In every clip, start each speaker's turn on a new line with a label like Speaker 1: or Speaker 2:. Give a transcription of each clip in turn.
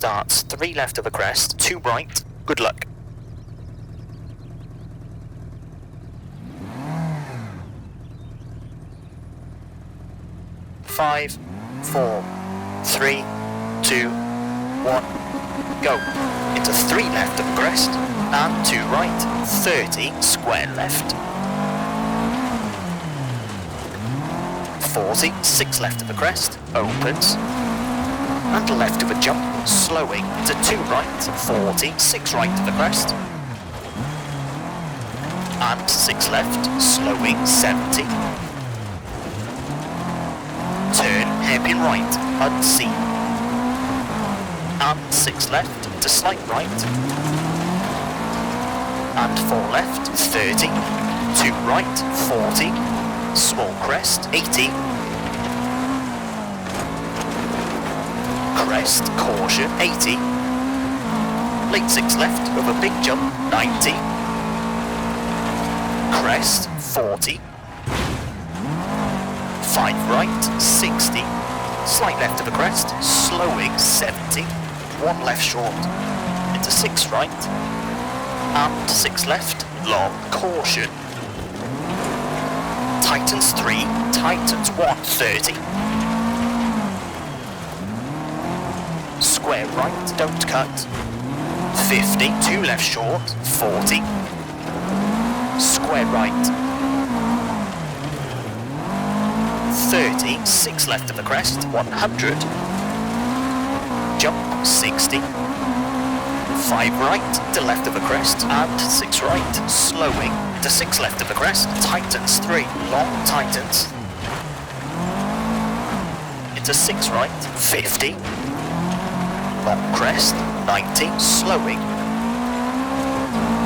Speaker 1: starts 3 left of the crest, 2 right. Good luck. Five, 4, 3, 2, 1, go. Into 3 left of the crest and 2 right, 30, square left. 40, 6 left of the crest, opens. And left of a jump, slowing to 2 right, 40, 6 right of the crest. And 6 left, slowing 70. Turn hairpin right, unseen. And 6 left to slight right. And 4 left, 30. 2 right, 40. Small crest, 80. Crest, caution, 80. Late 6 left over big jump, 90. Crest, 40. 5 right, 60. Slight left of the crest, slowing 70. 1 left short, into 6 right. And 6 left, long, caution. Tightens 3, tightens 1, 30. Square right, don't cut. 50, 2 left short, 40. Square right. 30, 6 left of the crest, 100. Jump, 60. 5 right to left of the crest and 6 right, slowing to 6 left of the crest, tightens 3, long tightens. Into 6 right, 50. Long crest, 90, slowing.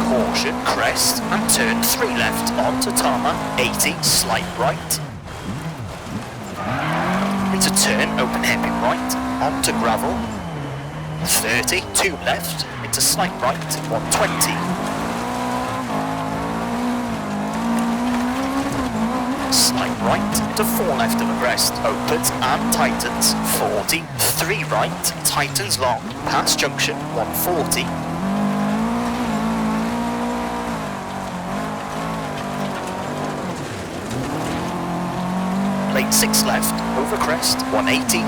Speaker 1: Caution, crest, and turn 3 left onto tarmac, 80, slight right. Into turn, open hairpin right, onto gravel. 30, 2 left, into slight right, 120. Slight right, into 4 left of the crest, opens and tightens, 40. 3 right, tightens long, past junction, 140. Late 6 left, over crest, 180.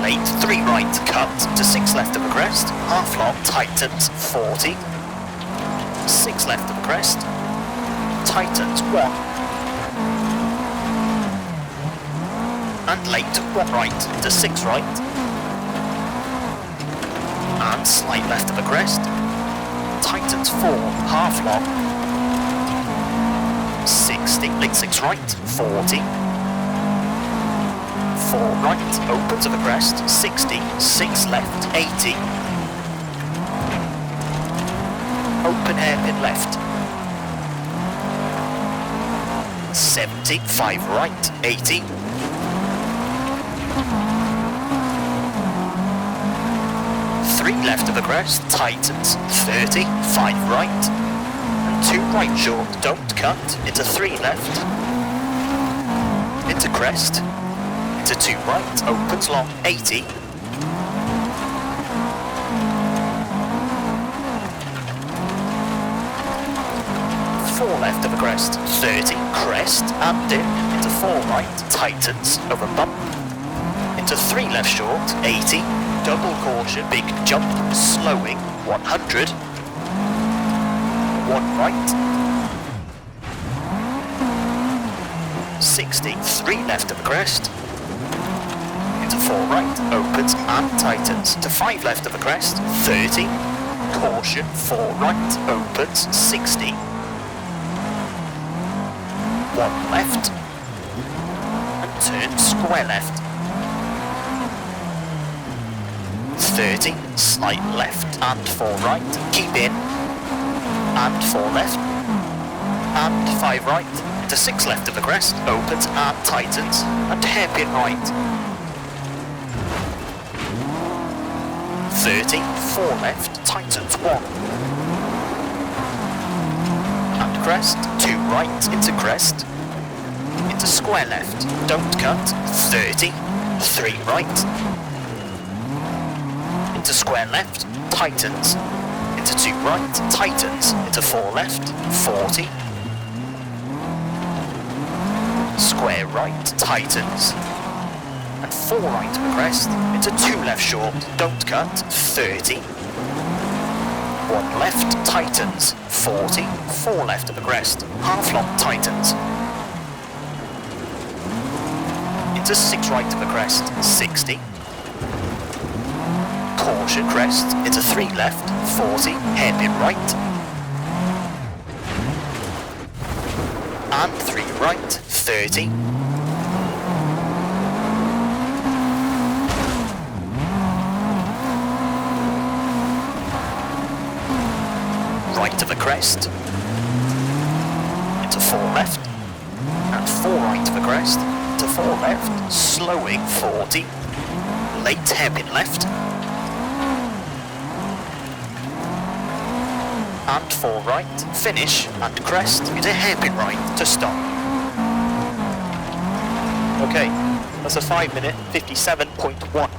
Speaker 1: Late 3 right, cut to 6 left of the crest, half long, tightens, 40. 6 left of the crest, tightens, 1. And late 1 right to 6 right. And slight left of the crest, tightens 4, half long. 60, late 6 right, 40. 4 right, open to the crest, 60, 6 left, 80. Open hairpin left. 70, 5 right, 80. 3 left of the crest, tightens, 30, 5 right. And 2 right short, don't cut, into 3 left. Into crest. Into 2 right, opens long, 80. 4 left of the crest, 30, crest, and dip, into 4 right, tightens, over bump, into 3 left short, 80, double caution, big jump, slowing, 100, 1 right, 60, 3 left of the crest, into 4 right, opens and tightens, to 5 left of the crest, 30, caution, 4 right, opens, 60, 1 left, and turn square left. 30, slight left, and 4 right, keep in, and 4 left, and 5 right, to 6 left of the crest, opens and tightens, and hairpin right. 30, 4 left, tightens 1. Crest, 2 right, into crest, into square left, don't cut, 30, 3 right, into square left, tightens, into 2 right, tightens, into 4 left, 40, square right, tightens, and 4 right of a crest, into 2 left short, don't cut, 30, 1 left, tightens, 40, 4 left of a crest, half long, tightens, into 6 right of a crest, 60, caution crest, into 3 left, 40, hairpin right, and 3 right, 30, right of a crest, into 4 left, and 4 right of a crest, into 4 left, slowing 40, late hairpin left, and 4 right, finish, and crest, into hairpin right to stop. Okay, that's a 5 minute 57.1.